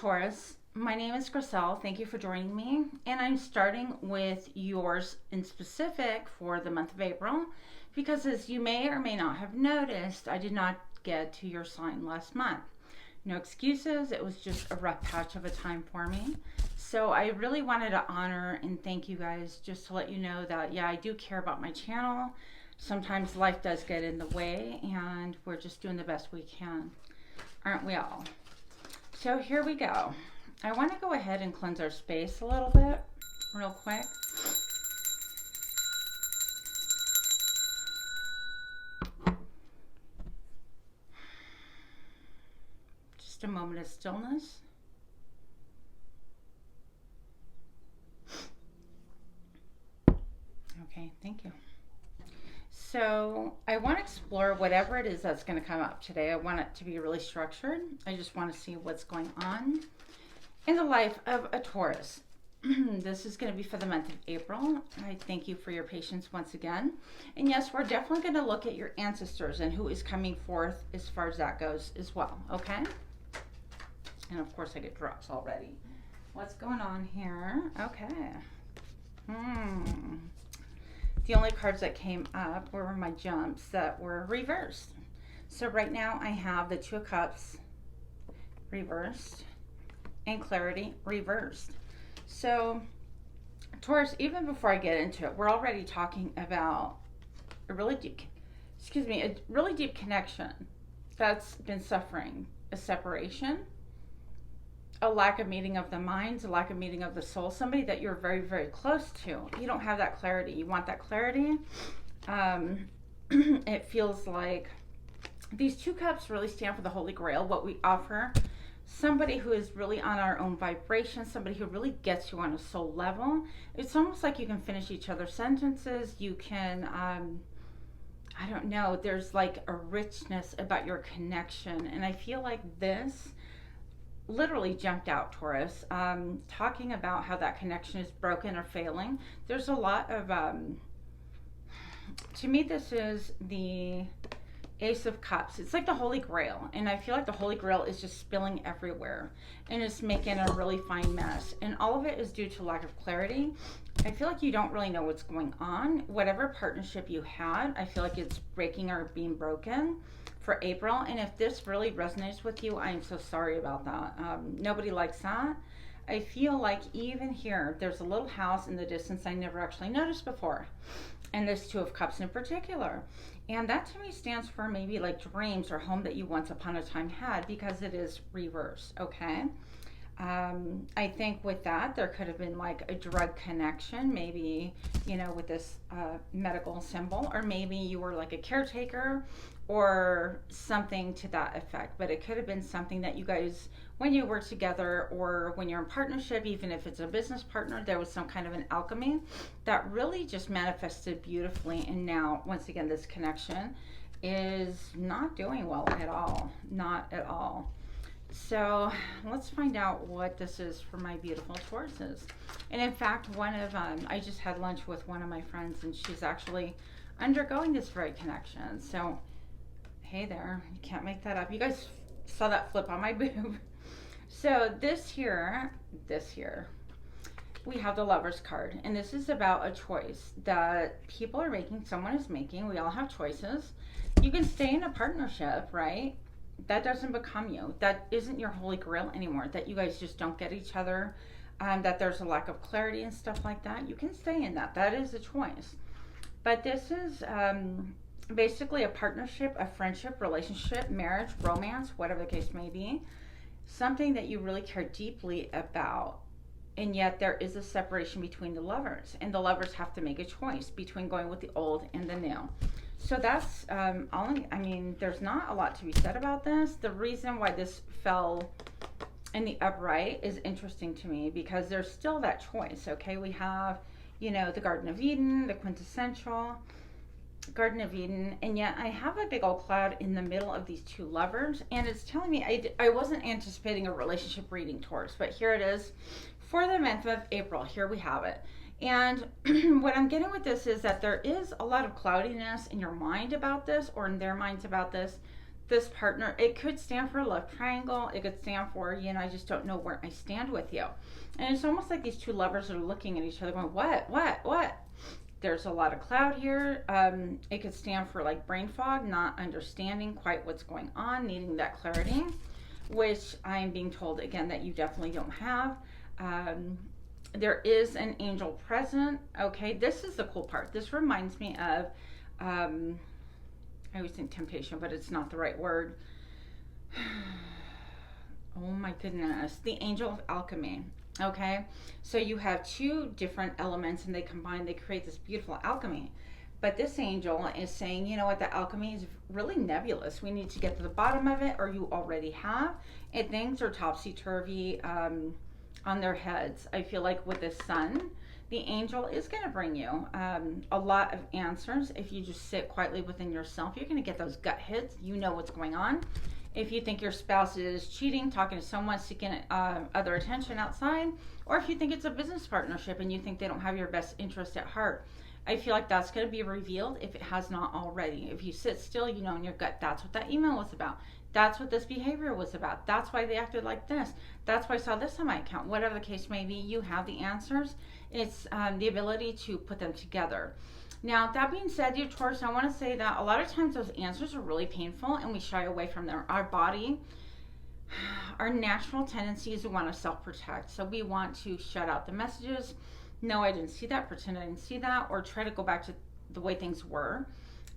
Taurus, my name is Griselle. Thank you for joining me. And I'm starting with yours in specific for the month of April because, as you may or may not have noticed, I did not get to your sign last month. No excuses, it was just a rough patch of a time for me. So I really wanted to honor and thank you guys, just to let you know that, yeah, I do care about my channel. Sometimes life does get in the way, and we're just doing the best we can. Aren't we all? So here we go. I want to go ahead and cleanse our space a little bit, real quick. Just a moment of stillness. Okay, thank you. So I want to explore whatever it is that's going to come up today. I want it to be really structured. I just want to see what's going on in the life of a Taurus. This is going to be for the month of April. I thank you for your patience once again. And yes, we're definitely going to look at your ancestors and who is coming forth as far as that goes as well, okay? And of course I get drops already. What's going on here? Okay. The only cards that came up were my jumps that were reversed. So right now I have the Two of Cups reversed and Clarity reversed. So Taurus, even before I get into it, we're already talking about a really deep, a really deep connection that's been suffering a separation, a lack of meeting of the minds, a lack of meeting of the soul, somebody that you're very, very close to. You don't have that clarity. You want that clarity. It feels like these two cups really stand for the Holy Grail, what we offer. Somebody who is really on our own vibration, somebody who really gets you on a soul level. It's almost like you can finish each other's sentences. You can, I don't know, there's like a richness about your connection. And I feel like this literally jumped out, Taurus, talking about how that connection is broken or failing. There's a lot of, to me, this is the Ace of Cups. It's like the Holy Grail, and I feel like the Holy Grail is just spilling everywhere, and it's making a really fine mess, and all of it is due to lack of clarity. I feel like you don't really know what's going on. Whatever partnership you had, I feel like it's breaking or being broken for April, and if this really resonates with you, I am so sorry about that. Nobody likes that. I feel like even here, there's a little house in the distance I never actually noticed before, and this Two of Cups in particular. And that to me stands for maybe like dreams or home that you once upon a time had, because it is reverse, okay? I think with that, there could have been like a drug connection, maybe, you know, with this medical symbol, or maybe you were like a caretaker or something to that effect. But it could have been something that you guys, when you were together or when you're in partnership, even if it's a business partner, there was some kind of an alchemy that really just manifested beautifully. And now, once again, this connection is not doing well at all, not at all. So let's find out what this is for my beautiful Tauruses. And in fact, one of I just had lunch with one of my friends, and she's actually undergoing this very connection. So hey there, you can't make that up. You guys saw that flip on my boob. So this here, we have the Lover's card, and this is about a choice that people are making, someone is making. We all have choices. You can stay in a partnership, right? That doesn't become you. That isn't your Holy Grail anymore. That you guys just don't get each other. That there's a lack of clarity and stuff like that. You can stay in that. That is a choice. But this is basically a partnership, a friendship, relationship, marriage, romance, whatever the case may be. Something that you really care deeply about. And yet there is a separation between the lovers. And the lovers have to make a choice between going with the old and the new. So that's there's not a lot to be said about this. The reason why this fell in the upright is interesting to me, because there's still that choice, okay? We have, you know, the Garden of Eden, the quintessential Garden of Eden, and yet I have a big old cloud in the middle of these two lovers, and it's telling me I wasn't anticipating a relationship reading, Taurus, but here it is for the month of April. Here we have it. And what I'm getting with this is that there is a lot of cloudiness in your mind about this, or in their minds about this, this partner, it could stand for a love triangle. It could stand for, you know, I just don't know where I stand with you. And it's almost like these two lovers are looking at each other going, what? There's a lot of cloud here. It could stand for like brain fog, not understanding quite what's going on, needing that clarity, which I'm being told again that you definitely don't have. There is an angel present. Okay, this is the cool part. This reminds me of, I always think temptation, but it's not the right word. Oh my goodness, the angel of alchemy. Okay, so you have two different elements and they combine, they create this beautiful alchemy. But this angel is saying, you know what, the alchemy is really nebulous. We need to get to the bottom of it, or you already have. And things are topsy-turvy on their heads. I feel like with the sun, the angel is going to bring you a lot of answers. If you just sit quietly within yourself, you're going to get those gut hits. You know what's going on. If you think your spouse is cheating, talking to someone, seeking other attention outside, or if you think it's a business partnership and you think they don't have your best interest at heart, I feel like that's going to be revealed if it has not already. If you sit still, you know in your gut, that's what that email was about. That's what this behavior was about. That's why they acted like this. That's why I saw this on my account. Whatever the case may be, you have the answers. It's the ability to put them together. Now, that being said, dear Taurus, I want to say that a lot of times those answers are really painful and we shy away from them. Our body, our natural tendency is to want to self-protect. So we want to shut out the messages. No, I didn't see that. Pretend I didn't see that. Or try to go back to the way things were.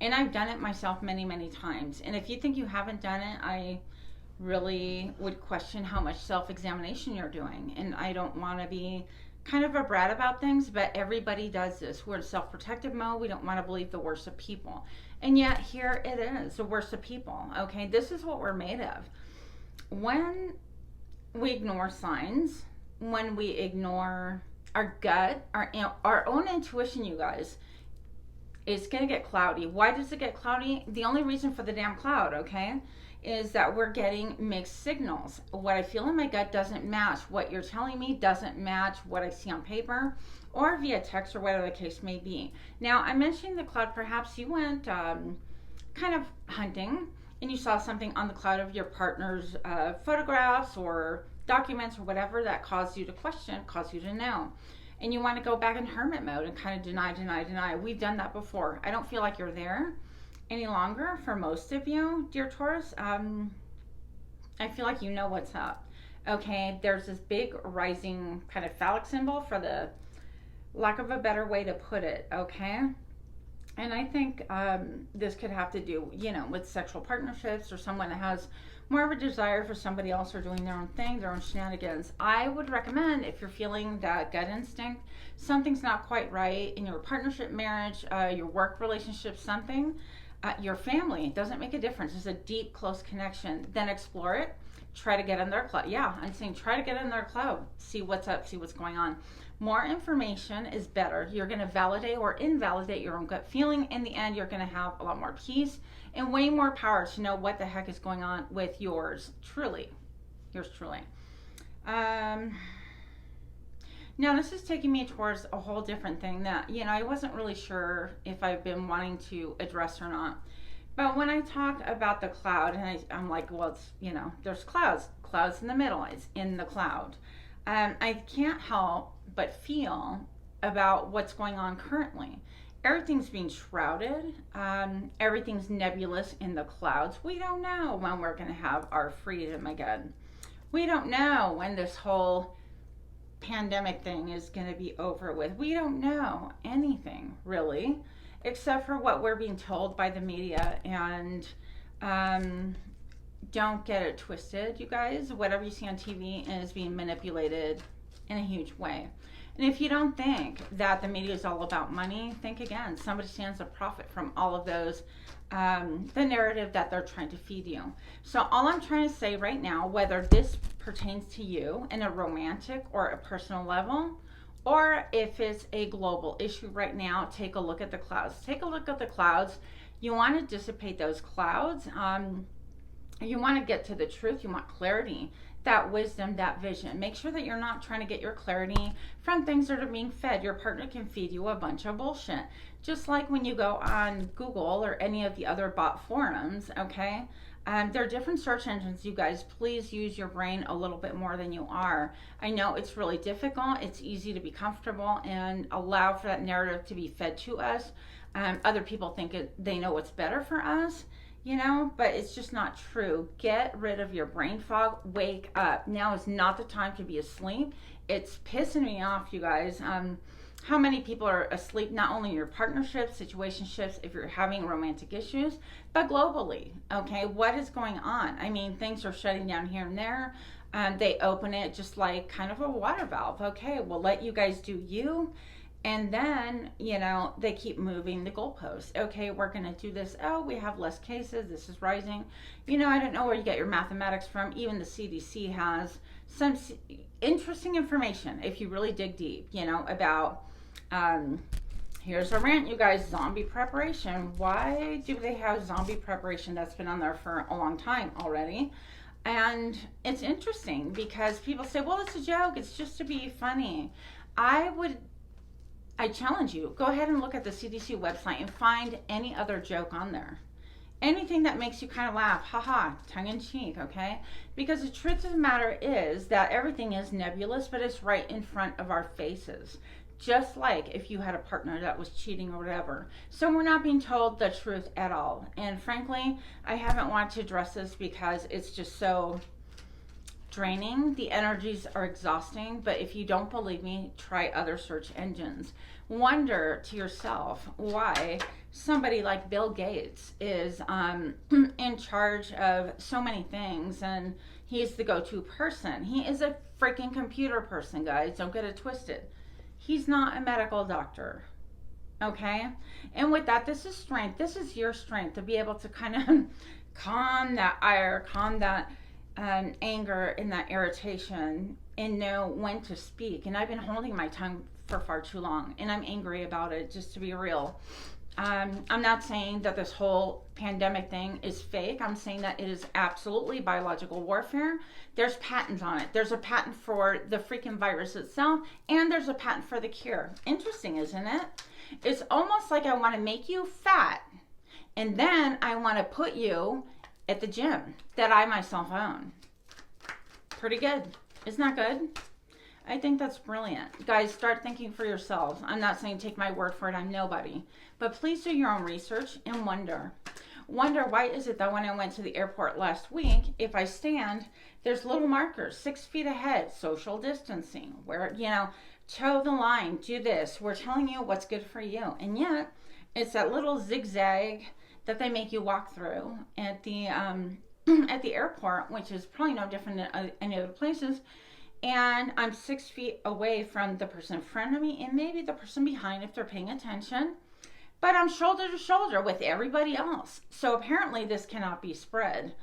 And I've done it myself many, many times. And if you think you haven't done it, I really would question how much self-examination you're doing. And I don't want to be kind of a brat about things, but everybody does this. We're in self-protective mode. We don't want to believe the worst of people. And yet here it is, the worst of people. Okay, this is what we're made of. When we ignore signs, when we ignore our gut, our own intuition, you guys, it's going to get cloudy. Why does it get cloudy? The only reason for the damn cloud, okay, is that we're getting mixed signals. What I feel in my gut doesn't match what you're telling me, doesn't match what I see on paper or via text or whatever the case may be. Now, I mentioned the cloud. Perhaps you went kind of hunting and you saw something on the cloud of your partner's photographs or documents or whatever that caused you to question, caused you to know. And you want to go back in hermit mode and kind of deny. We've done that before. I don't feel like you're there any longer for most of you, dear Taurus. I feel like you know what's up. Okay, there's this big rising kind of phallic symbol, for the lack of a better way to put it, okay? And I think this could have to do, you know, with sexual partnerships or someone that has more of a desire for somebody else or doing their own thing, their own shenanigans. I would recommend, if you're feeling that gut instinct, something's not quite right in your partnership, marriage, your work relationship, something, your family, it doesn't make a difference. It's a deep, close connection. Then explore it. Try to get in their cloud. Yeah, I'm saying try to get in their cloud. See what's up, see what's going on. More information is better. You're going to validate or invalidate your own gut feeling. In the end, you're going to have a lot more peace and way more power to know what the heck is going on with yours truly. Yours truly. Now, this is taking me towards a whole different thing that, you know, I wasn't really sure if I've been wanting to address or not. But when I talk about the cloud, and I'm like, well, it's, you know, there's clouds in the middle, it's in the cloud. I can't help but feel about what's going on currently. Everything's being shrouded. Everything's nebulous in the clouds. We don't know when we're going to have our freedom again. We don't know when this whole pandemic thing is going to be over with. We don't know anything, really, except for what we're being told by the media. And don't get it twisted, you guys. Whatever you see on TV is being manipulated in a huge way. And if you don't think that the media is all about money, think again. Somebody stands to profit from all of those, the narrative that they're trying to feed you. So all I'm trying to say right now, whether this pertains to you in a romantic or a personal level, or if it's a global issue right now, take a look at the clouds. Take a look at the clouds. You want to dissipate those clouds. You want to get to the truth. You want clarity, that wisdom, that vision. Make sure that you're not trying to get your clarity from things that are being fed. Your partner can feed you a bunch of bullshit. Just like when you go on Google or any of the other bot forums, okay? There are different search engines, you guys. Please use your brain a little bit more than you are. I know it's really difficult. It's easy to be comfortable and allow for that narrative to be fed to us. Other people think they know what's better for us, you know, but it's just not true. Get rid of your brain fog. Wake up. Now is not the time to be asleep. It's pissing me off, you guys. How many people are asleep, not only in your partnerships, situationships, if you're having romantic issues, but globally, okay? What is going on? I mean, things are shutting down here and there. They open it just like kind of a water valve. Okay, we'll let you guys do you. And then, you know, they keep moving the goalposts. Okay, we're going to do this. Oh, we have less cases. This is rising. You know, I don't know where you get your mathematics from. Even the CDC has some interesting information, if you really dig deep, you know, about... here's a rant, you guys. Zombie preparation. Why do they have zombie preparation? That's been on there for a long time already. And it's interesting because people say, well, it's a joke. It's just to be funny. I challenge you, go ahead and look at the CDC website and find any other joke on there. Anything that makes you kind of laugh, haha, tongue in cheek, okay? Because the truth of the matter is that everything is nebulous, but it's right in front of our faces. Just like if you had a partner that was cheating or whatever. So we're not being told the truth at all. And frankly, I haven't wanted to address this because it's just so draining. The energies are exhausting, but if you don't believe me, try other search engines. Wonder to yourself why somebody like Bill Gates is in charge of so many things, and he's the go-to person. He is a freaking computer person, guys. Don't get it twisted. He's not a medical doctor, okay? And with that, this is strength. This is your strength to be able to kind of calm that ire, calm that anger and that irritation, and know when to speak. And I've been holding my tongue for far too long, and I'm angry about it, just to be real. I'm not saying that this whole pandemic thing is fake. I'm saying that it is absolutely biological warfare. There's patents on it. There's a patent for the freaking virus itself, and there's a patent for the cure. Interesting, isn't it? It's almost like I want to make you fat, and then I want to put you at the gym that I myself own. Pretty good. Isn't that good? I think that's brilliant. Guys, start thinking for yourselves. I'm not saying take my word for it. I'm nobody. But please do your own research and wonder. Wonder, why is it that when I went to the airport last week, if I stand, there's little markers, 6 feet ahead, social distancing, where, you know, toe the line, do this. We're telling you what's good for you. And yet, it's that little zigzag that they make you walk through at the at the airport, which is probably no different than any other places. And I'm 6 feet away from the person in front of me and maybe the person behind if they're paying attention. But I'm shoulder to shoulder with everybody else. So apparently this cannot be spread.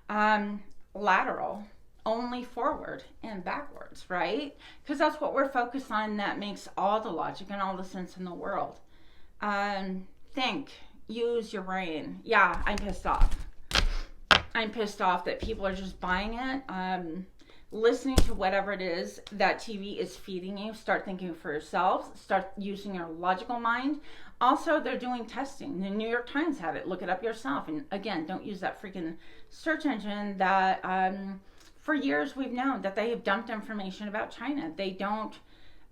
Lateral, only forward and backwards, right? Because that's what we're focused on. That makes all the logic and all the sense in the world. Think. Use your brain. Yeah, I'm pissed off. I'm pissed off that people are just buying it. Listening to whatever it is that TV is feeding you. Start thinking for yourselves. Start using your logical mind. Also, they're doing testing. The New York Times had it. Look it up yourself. And again, don't use that freaking search engine that for years we've known that they have dumped information about China. They don't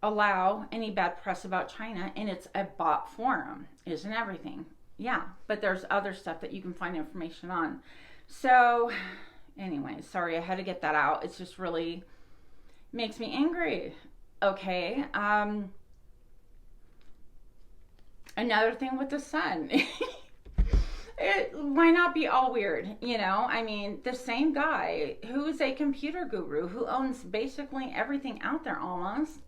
allow any bad press about China, and it's a bot forum. Isn't everything? Yeah, but there's other stuff that you can find information on. So anyway, sorry, I had to get that out. It's just really makes me angry. Okay. Another thing with the sun. Why not be all weird? You know, I mean, the same guy who's a computer guru who owns basically everything out there almost,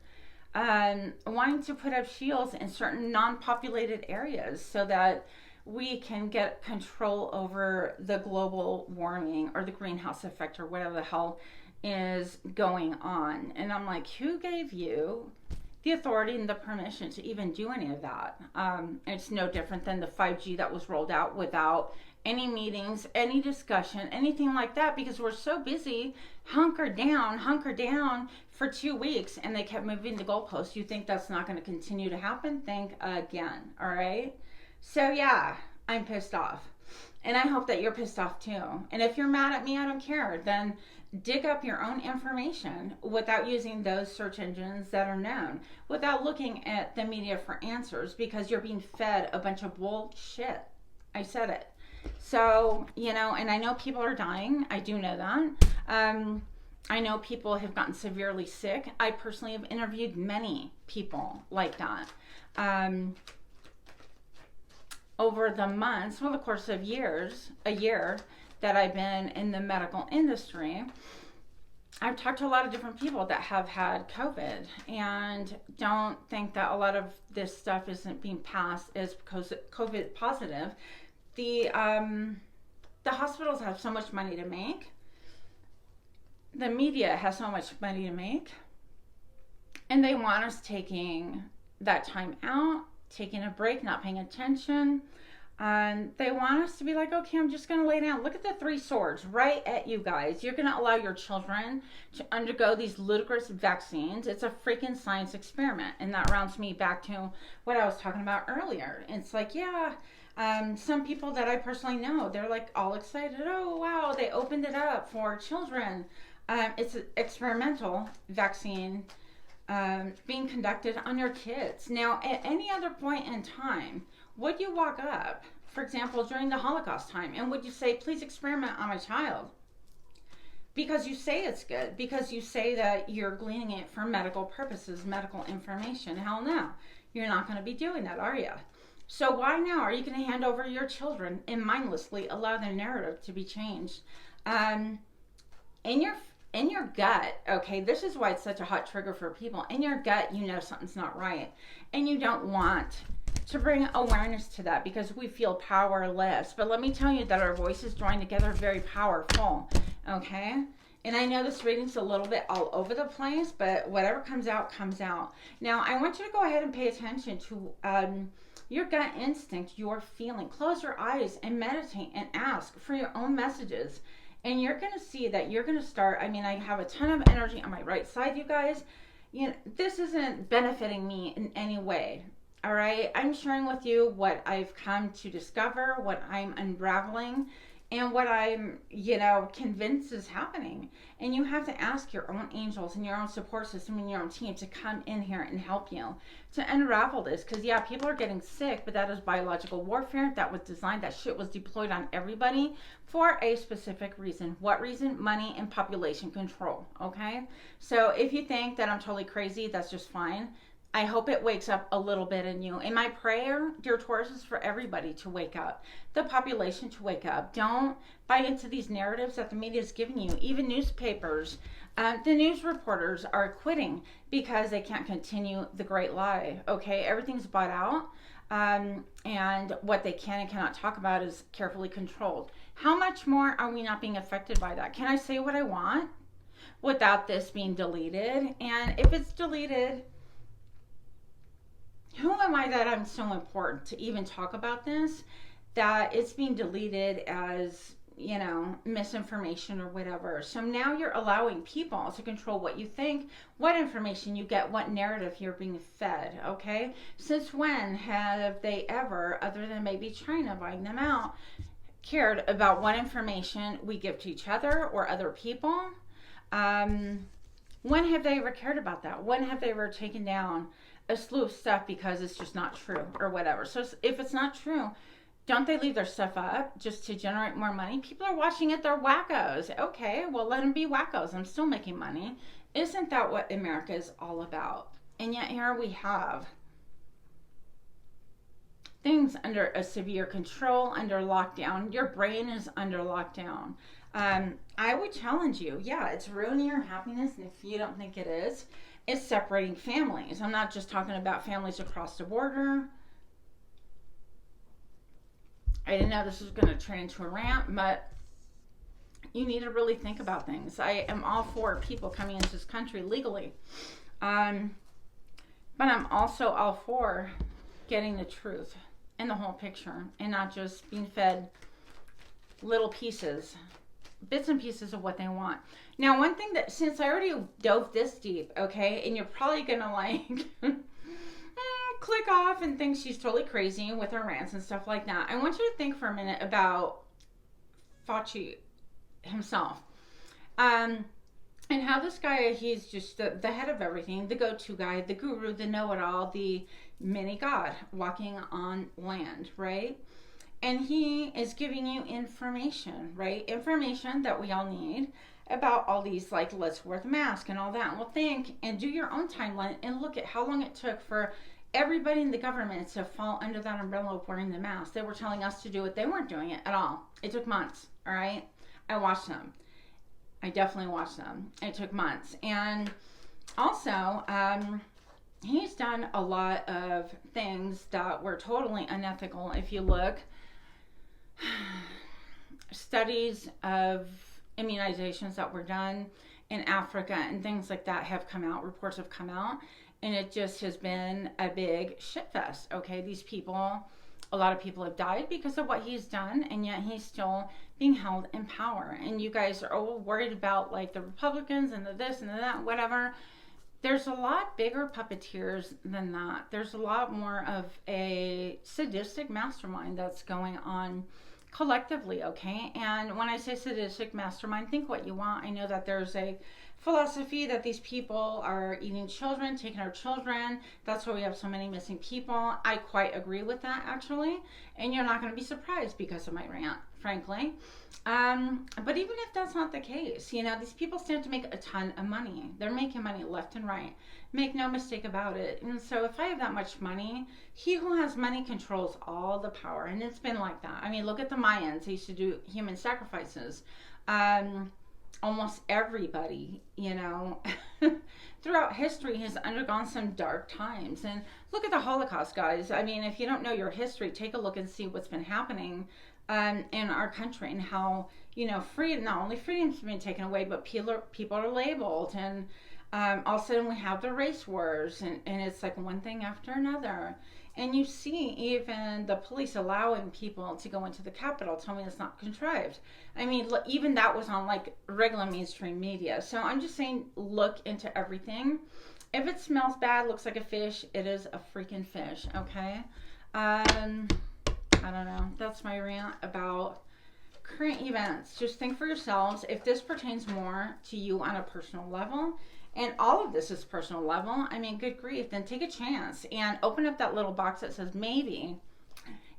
wanting to put up shields in certain non-populated areas so that we can get control over the global warming or the greenhouse effect or whatever the hell is going on. And I'm like, who gave you the authority and the permission to even do any of that? It's no different than the 5G that was rolled out without any meetings, any discussion, anything like that, because we're so busy hunker down for 2 weeks, and they kept moving the goalposts. You think that's not going to continue to happen? Think again. All right. So yeah, I'm pissed off. And I hope that you're pissed off too. And if you're mad at me, I don't care. Then dig up your own information without using those search engines that are known, without looking at the media for answers, because you're being fed a bunch of bullshit. I said it. So, you know, and I know people are dying. I do know that. I know people have gotten severely sick. I personally have interviewed many people like that. Over the months, well, the course of years, a year that I've been in the medical industry, I've talked to a lot of different people that have had COVID, and don't think that a lot of this stuff isn't being passed as COVID positive. The hospitals have so much money to make. The media has so much money to make, and they want us taking that time out, taking a break, not paying attention. And they want us to be like, okay, I'm just going to lay down. Look at the 3 swords right at you guys. You're going to allow your children to undergo these ludicrous vaccines. It's a freaking science experiment. And that rounds me back to what I was talking about earlier. It's like, yeah, some people that I personally know, they're like all excited. Oh, wow, they opened it up for children. It's an experimental vaccine being conducted on your kids. Now, at any other point in time, would you walk up, for example, during the Holocaust time, and would you say, please experiment on my child? Because you say it's good, because you say that you're gleaning it for medical purposes, medical information. Hell no, you're not going to be doing that, are you? So why now are you going to hand over your children and mindlessly allow their narrative to be changed? In your gut, okay, this is why it's such a hot trigger for people. In your gut, you know something's not right, and you don't want to bring awareness to that because we feel powerless. But let me tell you that our voices joined together are very powerful, okay? And I know this reading's a little bit all over the place, but whatever comes out, comes out. Now, I want you to go ahead and pay attention to your gut instinct, your feeling. Close your eyes and meditate and ask for your own messages. And you're going to see that you're going to start, I mean, I have a ton of energy on my right side, you guys. You know, this isn't benefiting me in any way. All right, I'm sharing with you what I've come to discover, what I'm unraveling, and what I'm, you know, convinced is happening. And you have to ask your own angels and your own support system and your own team to come in here and help you to unravel this. Because, yeah, people are getting sick, but that is biological warfare. That was designed, that shit was deployed on everybody for a specific reason. What reason? Money and population control, okay? So if you think that I'm totally crazy, that's just fine. I hope it wakes up a little bit in you. And my prayer, dear Taurus, is for everybody to wake up. The population to wake up. Don't buy into these narratives that the media is giving you. Even newspapers, the news reporters are quitting because they can't continue the great lie. Okay, everything's bought out. And what they can and cannot talk about is carefully controlled. How much more are we not being affected by that? Can I say what I want without this being deleted? And if it's deleted, who am I that I'm so important to even talk about this, that it's being deleted as, you know, misinformation or whatever. So now you're allowing people to control what you think, what information you get, what narrative you're being fed, okay? Since when have they ever, other than maybe China buying them out, cared about what information we give to each other or other people? When have they ever cared about that? When have they ever taken down a slew of stuff because it's just not true or whatever? So if it's not true, don't they leave their stuff up just to generate more money? People are watching it, they're wackos. Okay, well, let them be wackos. I'm still making money. Isn't that what America is all about? And yet here we have things under a severe control, under lockdown. Your brain is under lockdown. I would challenge you. Yeah, it's ruining your happiness. And if you don't think it is, it's separating families. I'm not just talking about families across the border. I didn't know this was going to turn into a rant, but you need to really think about things. I am all for people coming into this country legally. But I'm also all for getting the truth and the whole picture and not just being fed little pieces, bits and pieces of what they want. Now, one thing that, since I already dove this deep, okay, and you're probably going to like, click off and think she's totally crazy with her rants and stuff like that, I want you to think for a minute about Fauci himself. And how this guy, he's just the head of everything, the go-to guy, the guru, the know-it-all, the mini-god walking on land, right? And he is giving you information, right? Information that we all need about all these, like, let's wear the mask and all that. Well, think and do your own timeline and look at how long it took for everybody in the government to fall under that umbrella of wearing the mask. They were telling us to do it. They weren't doing it at all. It took months, all right? I watched them. I definitely watched them. It took months. And also, he's done a lot of things that were totally unethical. If you look, studies of immunizations that were done in Africa and things like that have come out, reports have come out, and it just has been a big shitfest, okay? These people, a lot of people have died because of what he's done, and yet he's still being held in power. And you guys are all worried about, like, the Republicans and the this and the that, whatever. There's a lot bigger puppeteers than that. There's a lot more of a sadistic mastermind that's going on collectively, okay? And when I say sadistic mastermind, think what you want. I know that there's a philosophy that these people are eating children, taking our children. That's why we have so many missing people. I quite agree with that, actually. And you're not going to be surprised because of my rant, frankly. But even if that's not the case, you know, these people stand to make a ton of money. They're making money left and right. Make no mistake about it. And so if I have that much money, he who has money controls all the power. And it's been like that. I mean, look at the Mayans. They used to do human sacrifices. Almost everybody, you know, throughout history has undergone some dark times. And look at the Holocaust, guys. I mean, if you don't know your history, take a look and see what's been happening in our country and how, you know, not only freedom's been taken away, but people are labeled. And all of a sudden we have the race wars, and it's like one thing after another. And you see even the police allowing people to go into the Capitol. Tell me it's not contrived. I mean, even that was on, like, regular mainstream media. So I'm just saying, look into everything. If it smells bad, looks like a fish, it is a freaking fish, okay? I don't know. That's my rant about current events. Just think for yourselves if this pertains more to you on a personal level. And all of this is personal level. I mean, good grief. Then take a chance and open up that little box that says maybe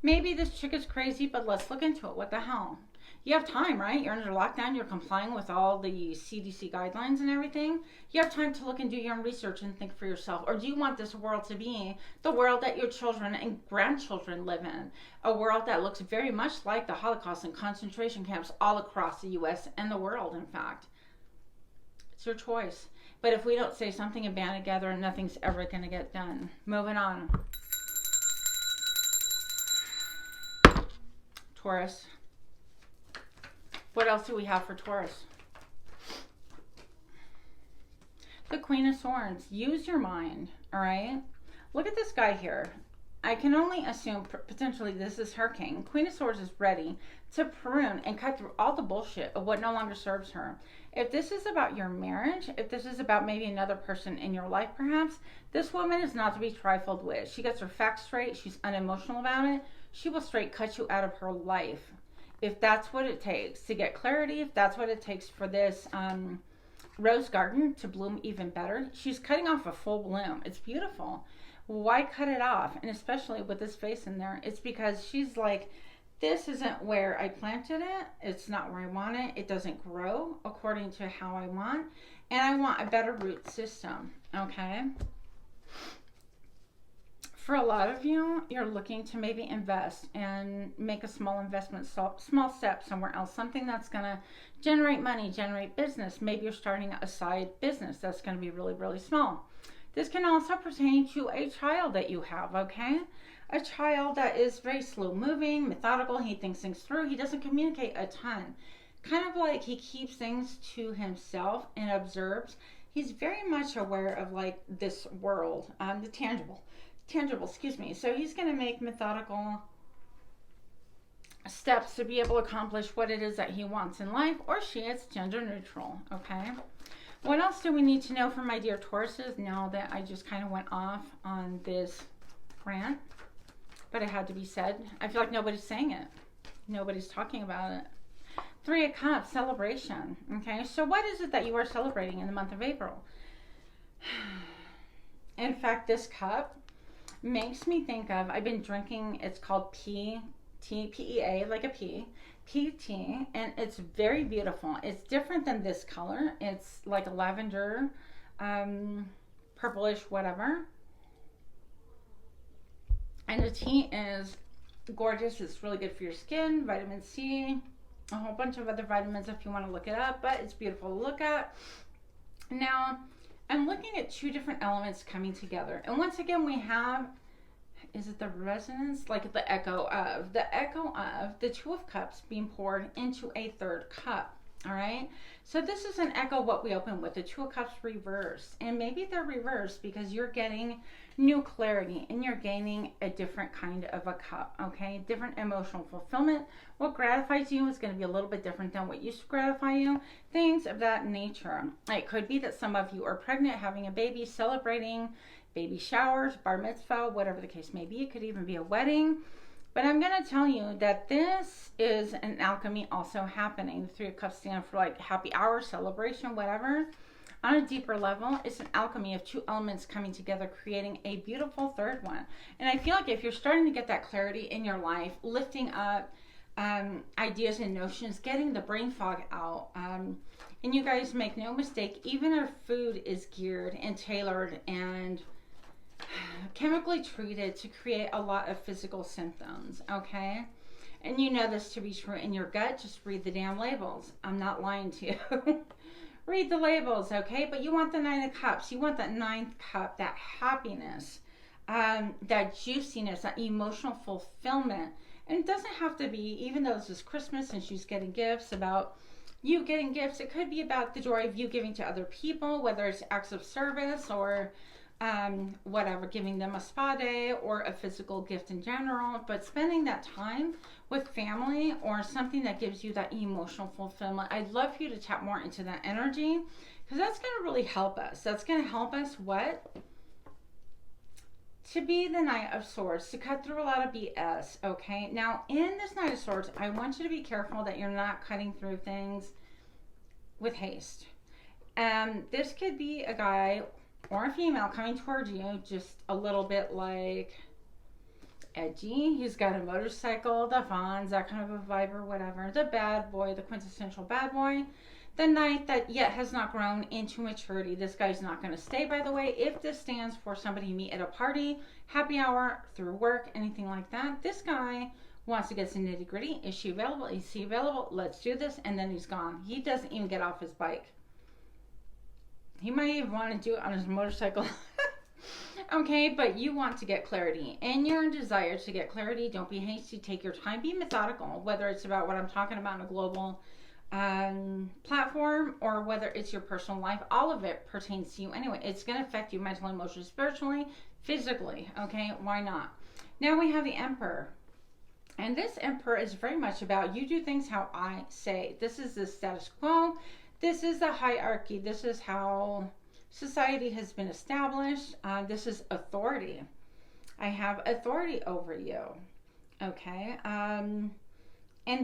this chick is crazy, but let's look into it. What the hell? You have time, right? You're under lockdown. You're complying with all the CDC guidelines and everything. You have time to look and do your own research and think for yourself. Or do you want this world to be the world that your children and grandchildren live in? A world that looks very much like the Holocaust and concentration camps all across the U.S. and the world, in fact. It's your choice. But if we don't say something and band together, nothing's ever going to get done. Moving on. Taurus. What else do we have for Taurus? The Queen of Swords. Use your mind, all right? Look at this guy here. I can only assume potentially this is her king. Queen of Swords is ready to prune and cut through all the bullshit of what no longer serves her. If this is about your marriage, if this is about maybe another person in your life perhaps, this woman is not to be trifled with. She gets her facts straight. She's unemotional about it. She will straight cut you out of her life. If that's what it takes to get clarity, if that's what it takes for this rose garden to bloom even better, she's cutting off a full bloom. It's beautiful. Why cut it off? And especially with this face in there, it's because she's like, this isn't where I planted it. It's not where I want it. It doesn't grow according to how I want. And I want a better root system, okay? For a lot of you, you're looking to maybe invest and make a small investment, small step somewhere else, something that's going to generate money, generate business. Maybe you're starting a side business that's going to be really, really small. This can also pertain to a child that you have, okay? A child that is very slow moving, methodical. He thinks things through. He doesn't communicate a ton. Kind of like he keeps things to himself and observes. He's very much aware of, like, this world, the tangible, excuse me. So he's going to make methodical steps to be able to accomplish what it is that he wants in life, or she. It's gender neutral, okay? What else do we need to know for my dear Tauruses now that I just kind of went off on this rant, but it had to be said. I feel like nobody's saying it. Nobody's talking about it. 3 of Cups, celebration. Okay, so what is it that you are celebrating in the month of April? In fact, this cup makes me think of, I've been drinking, it's called P-T-P-E-A, like a P, P-T, and it's very beautiful. It's different than this color. It's like a lavender, purplish, whatever. And the tea is gorgeous. It's really good for your skin, vitamin C, a whole bunch of other vitamins if you want to look it up, but it's beautiful to look at. Now, I'm looking at 2 different elements coming together. And once again, we have, is it the resonance? Like the echo of the 2 of Cups being poured into a 3rd cup. All right. So this is an echo of what we opened with, the 2 of Cups reversed. And maybe they're reversed because you're getting new clarity and you're gaining a different kind of a cup. Okay. Different emotional fulfillment. What gratifies you is going to be a little bit different than what used to gratify you. Things of that nature. It could be that some of you are pregnant, having a baby, celebrating baby showers, bar mitzvah, whatever the case may be. It could even be a wedding. But I'm going to tell you that this is an alchemy also happening. The 3 of Cups stand for like happy hour, celebration, whatever. On a deeper level, it's an alchemy of 2 elements coming together, creating a beautiful 3rd one. And I feel like if you're starting to get that clarity in your life, lifting up ideas and notions, getting the brain fog out, and you guys make no mistake, even our food is geared and tailored and chemically treated to create a lot of physical symptoms, okay? And you know this to be true in your gut. Just read the damn labels. I'm not lying to you. Read the labels, okay? But you want the 9 of Cups. You want that 9th cup, that happiness, that juiciness, that emotional fulfillment. And it doesn't have to be, even though this is Christmas and she's getting gifts, about you getting gifts. It could be about the joy of you giving to other people, whether it's acts of service or whatever, giving them a spa day or a physical gift in general, but spending that time with family or something that gives you that emotional fulfillment. I'd love for you to tap more into that energy because that's going to really help us. That's going to help us what? To be the Knight of Swords, to cut through a lot of BS, okay? Now, in this Knight of Swords, I want you to be careful that you're not cutting through things with haste. This could be a guy or a female coming towards you, just a little bit like edgy. He's got a motorcycle, the fawns, that kind of a vibe or whatever. The bad boy, the quintessential bad boy. The knight that yet has not grown into maturity. This guy's not going to stay, by the way. If this stands for somebody you meet at a party, happy hour, through work, anything like that, this guy wants to get some nitty gritty. Is she available? Is he available? Let's do this. And then he's gone. He doesn't even get off his bike. He might even want to do it on his motorcycle. Okay, but you want to get clarity. And your desire to get clarity, don't be hasty. Take your time. Be methodical. Whether it's about what I'm talking about on a global platform or whether it's your personal life, all of it pertains to you anyway. It's going to affect you mentally, emotionally, spiritually, physically. Okay, why not? Now we have the Emperor. And this Emperor is very much about you do things how I say. This is the status quo. This is the hierarchy. This is how society has been established. This is authority. I have authority over you. Okay. And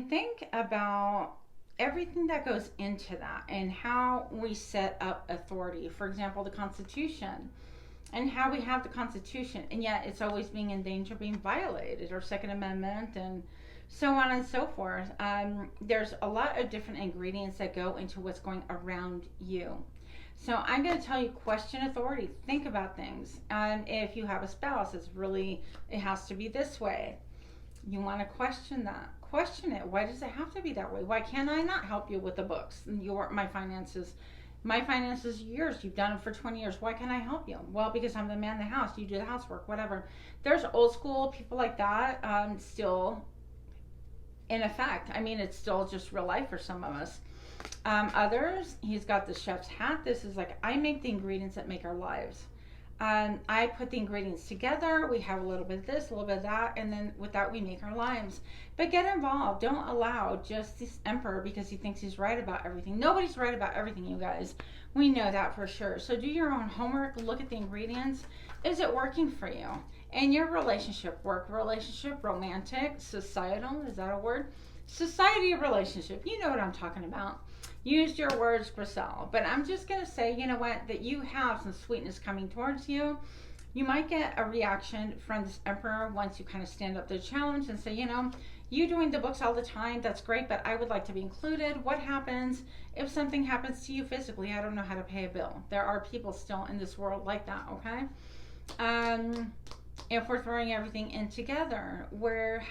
think about everything that goes into that and how we set up authority. For example, the Constitution and how we have the Constitution, and yet it's always being in danger of being violated, or Second Amendment, and so on and so forth. There's a lot of different ingredients that go into what's going around you. So I'm going to tell you, question authority. Think about things. If you have a spouse, it has to be this way. You want to question that. Question it. Why does it have to be that way? Why can't I not help you with the books? My finances. My finances, yours. You've done it for 20 years. Why can't I help you? Well, because I'm the man in the house. You do the housework, whatever. There's old school people like that still in effect. I mean, it's still just real life for some of us. Others, he's got the chef's hat. This is like, I make the ingredients that make our lives. I put the ingredients together. We have a little bit of this, a little bit of that, and then with that we make our limes. But get involved. Don't allow just this emperor because he thinks he's right about everything. Nobody's right about everything, you guys. We know that for sure. So do your own homework. Look at the ingredients. Is it working for you? And your relationship, work relationship, romantic, societal, is that a word? Society relationship. You know what I'm talking about. Use your words, Griselle. But I'm just going to say, you know what, that you have some sweetness coming towards you. You might get a reaction from this emperor once you kind of stand up to the challenge and say, you know, you doing the books all the time, that's great, but I would like to be included. What happens if something happens to you physically? I don't know how to pay a bill. There are people still in this world like that, okay? If we're throwing everything in together,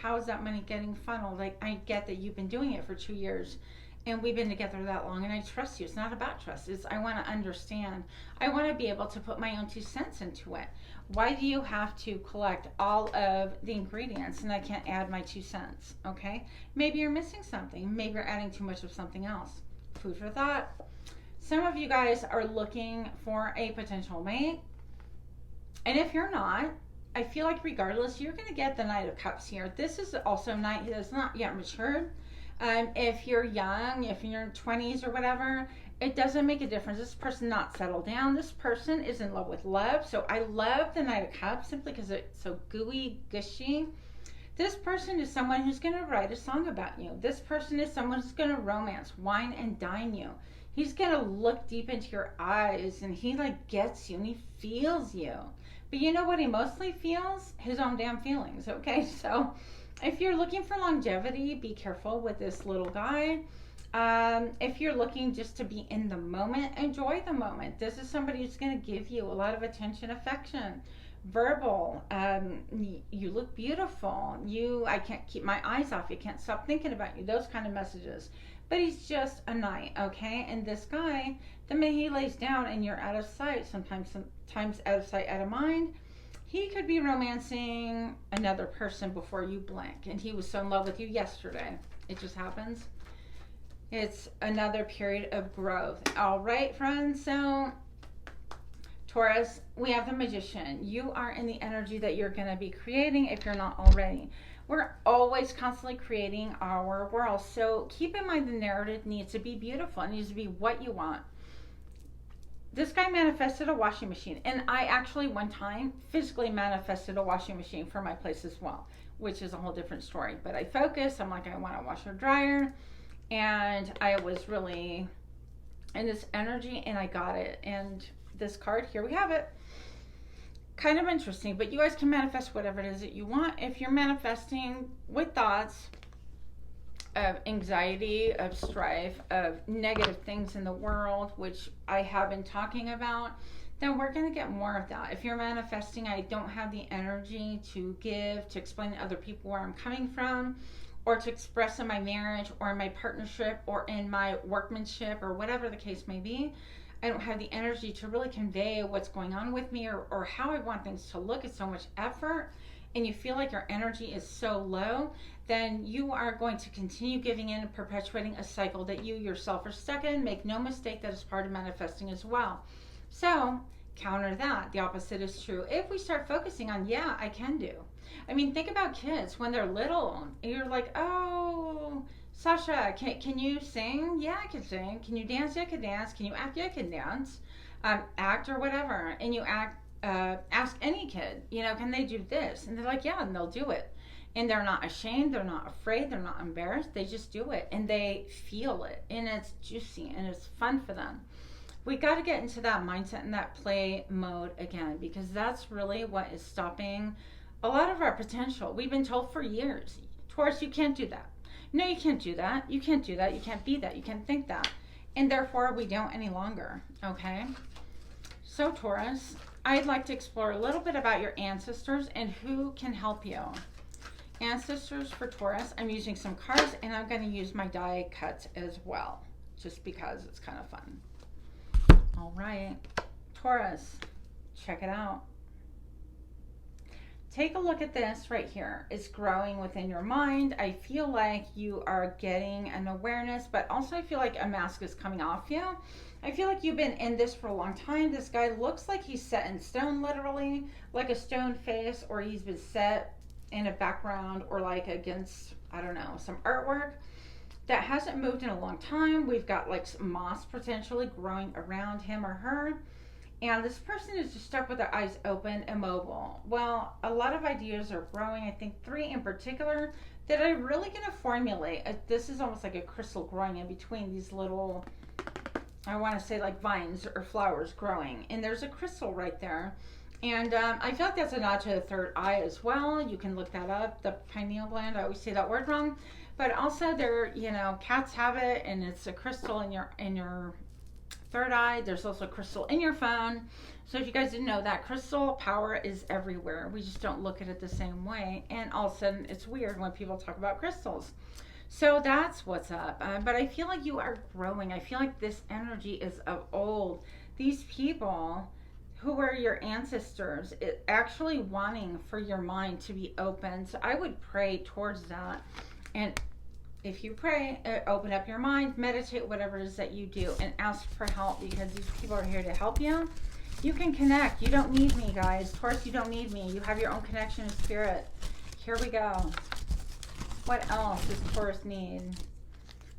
how's that money getting funneled? Like, I get that you've been doing it for 2 years. And we've been together that long, and I trust you. It's not about trust. It's I want to understand. I want to be able to put my own 2 cents into it. Why do you have to collect all of the ingredients and I can't add my 2 cents? Okay? Maybe you're missing something. Maybe you're adding too much of something else. Food for thought. Some of you guys are looking for a potential mate. And if you're not, I feel like regardless, you're going to get the Knight of Cups here. This is also a knight that's not yet matured. If you're young, if you're in 20s or whatever, it doesn't make a difference. This person not settled down. This person is in love with love. So I love the Knight of Cups simply because it's so gooey, gushy. This person is someone who's going to write a song about you. This person is someone who's going to romance, wine and dine you. He's going to look deep into your eyes and he like gets you and he feels you. But you know what he mostly feels? His own damn feelings, okay? So if you're looking for longevity, be careful with this little guy. If you're looking just to be in the moment, enjoy the moment. This is somebody who's going to give you a lot of attention, affection, verbal. You look beautiful. I can't keep my eyes off you. Can't stop thinking about you. Those kind of messages. But he's just a knight, okay? And this guy, the minute he lays down and you're out of sight, sometimes out of sight, out of mind, he could be romancing another person before you blink. And he was so in love with you yesterday. It just happens. It's another period of growth. All right, friends. So, Taurus, we have the Magician. You are in the energy that you're going to be creating if you're not already. We're always constantly creating our world. So keep in mind the narrative needs to be beautiful. It needs to be what you want. This guy manifested a washing machine. And I actually one time physically manifested a washing machine for my place as well, which is a whole different story. But I focused. I'm like, I want a washer dryer. And I was really in this energy and I got it. And this card, here we have it. Kind of interesting, but you guys can manifest whatever it is that you want. If you're manifesting with thoughts of anxiety, of strife, of negative things in the world, which I have been talking about, then we're going to get more of that. If you're manifesting, I don't have the energy to give, to explain to other people where I'm coming from, or to express in my marriage, or in my partnership, or in my workmanship, or whatever the case may be, I don't have the energy to really convey what's going on with me or how I want things to look. It's so much effort and you feel like your energy is so low, then you are going to continue giving in and perpetuating a cycle that you yourself are stuck in. Make no mistake, that is part of manifesting as well. So counter that. The opposite is true. If we start focusing on, yeah, I can do. I mean, think about kids when they're little. You're like, oh, Sasha, can you sing? Yeah, I can sing. Can you dance? Yeah, I can dance. Can you act? Yeah, I can dance. Act or whatever. And you ask any kid, can they do this? And they're like, yeah, and they'll do it. And they're not ashamed. They're not afraid. They're not embarrassed. They just do it. And they feel it. And it's juicy. And it's fun for them. We got to get into that mindset and that play mode again, because that's really what is stopping a lot of our potential. We've been told for years, Taurus, you can't do that. No, you can't do that. You can't do that. You can't be that. You can't think that. And therefore, we don't any longer. Okay? So, Taurus, I'd like to explore a little bit about your ancestors and who can help you. Ancestors for Taurus, I'm using some cards, and I'm going to use my die cuts as well, just because it's kind of fun. All right. Taurus, check it out. take a look at this right here. It's growing within your mind. I feel like you are getting an awareness, but also I feel like a mask is coming off you. I feel like you've been in this for a long time. This guy looks like he's set in stone, literally, like a stone face, or he's been set in a background or like against, I don't know, some artwork that hasn't moved in a long time. We've got like some moss potentially growing around him or her. And this person is just stuck with their eyes open, immobile. Well, a lot of ideas are growing. I think 3 in particular that I'm really going to formulate. This is almost like a crystal growing in between these little, I want to say like vines or flowers growing. And there's a crystal right there. And I feel like that's a nod to the third eye as well. You can look that up, the pineal gland. I always say that word wrong. But also there, you know, cats have it, and it's a crystal in your third eye. There's also a crystal in your phone. So if you guys didn't know that, crystal power is everywhere. We just don't look at it the same way. And all of a sudden, it's weird when people talk about crystals. So that's what's up. But I feel like you are growing. I feel like this energy is of old. These people who were your ancestors, actually wanting for your mind to be open. So I would pray towards that. And if you pray, open up your mind, meditate, whatever it is that you do, and ask for help, because these people are here to help you. You can connect. You don't need me, guys. Taurus, you don't need me. You have your own connection with spirit. Here we go. What else does Taurus need?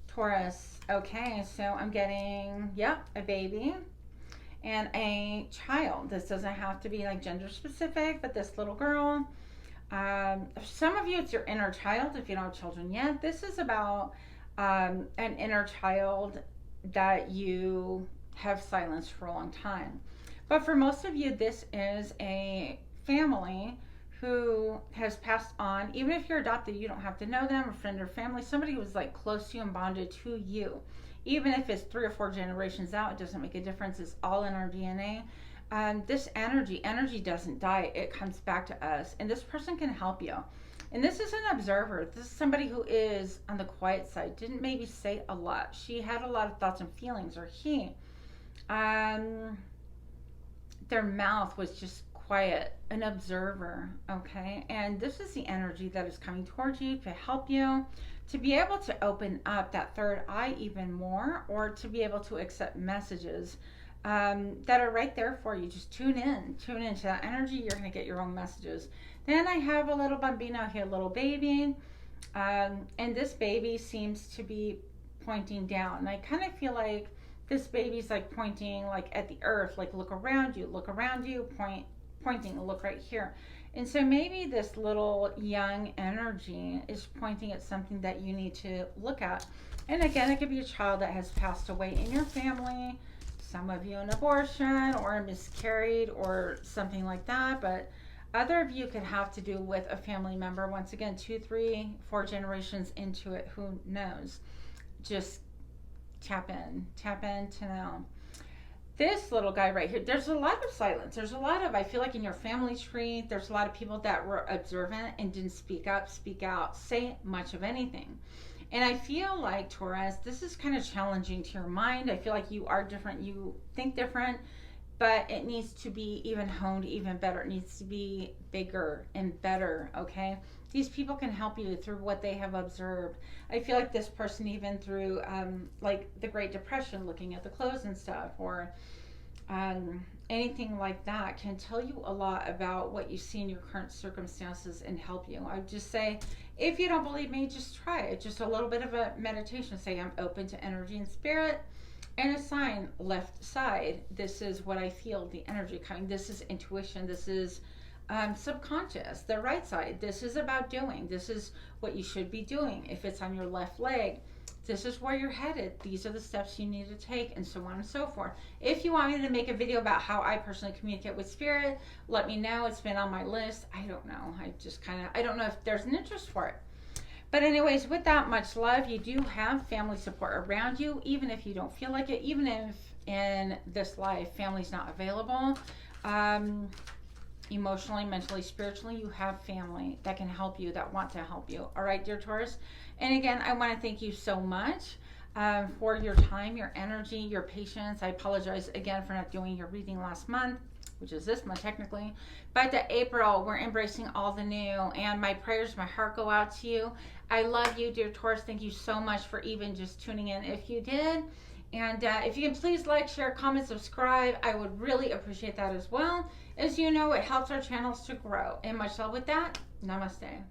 Taurus. Okay, so I'm getting, yep, a baby and a child. This doesn't have to be like gender specific, but this little girl. Some of you, it's your inner child if you don't have children yet. This is about an inner child that you have silenced for a long time. But for most of you, this is a family who has passed on. Even if you're adopted, you don't have to know them, a friend or family, somebody who was like close to you and bonded to you. Even if it's 3 or 4 generations out, it doesn't make a difference. It's all in our DNA. This energy doesn't die. It comes back to us. And this person can help you. And this is an observer. This is somebody who is on the quiet side. Didn't maybe say a lot. She had a lot of thoughts and feelings, or he. Their mouth was just quiet. An observer, okay? And this is the energy that is coming towards you to help you to be able to open up that third eye even more, or to be able to accept messages that are right there for you. Just tune into that energy. You're going to get your own messages. Then I have a little bambino here, a little baby, and this baby seems to be pointing down. And I kind of feel like this baby's like pointing like at the earth, like look around you, pointing, look right here. And so maybe this little young energy is pointing at something that you need to look at. And again, it could be a child that has passed away in your family. Some of you an abortion or miscarried or something like that. But other of you could have to do with a family member. Once again, 2, 3, 4 generations into it. Who knows? Just tap in to know. This little guy right here, there's a lot of silence. There's a lot of, I feel like in your family tree, there's a lot of people that were observant and didn't speak up, speak out, say much of anything. And I feel like, Taurus, this is kind of challenging to your mind. I feel like you are different, you think different, but it needs to be even honed, even better. It needs to be bigger and better, okay? These people can help you through what they have observed. I feel like this person, even through like the Great Depression, looking at the clothes and stuff, or anything like that, can tell you a lot about what you see in your current circumstances and help you. I would just say, if you don't believe me, just try it. Just a little bit of a meditation. Say, I'm open to energy and spirit. And a sign, left side. This is what I feel, the energy coming. This is intuition. This is subconscious. The right side, this is about doing. This is what you should be doing. If it's on your left leg, this is where you're headed. These are the steps you need to take, and so on and so forth. If you want me to make a video about how I personally communicate with spirit, let me know. It's been on my list. I don't know. I don't know if there's an interest for it. But anyways, with that much love, you do have family support around you, even if you don't feel like it, even if in this life family's not available. Emotionally, mentally, spiritually, you have family that can help you, that want to help you. All right, dear Taurus. And again, I want to thank you so much for your time, your energy, your patience. I apologize again for not doing your reading last month. which is this month technically, but the April, we're embracing all the new, and my prayers, my heart go out to you. I love you, dear Taurus. Thank you so much for even just tuning in if you did. And if you can please like, share, comment, subscribe, I would really appreciate that as well. As you know, it helps our channels to grow. And much love with that. Namaste.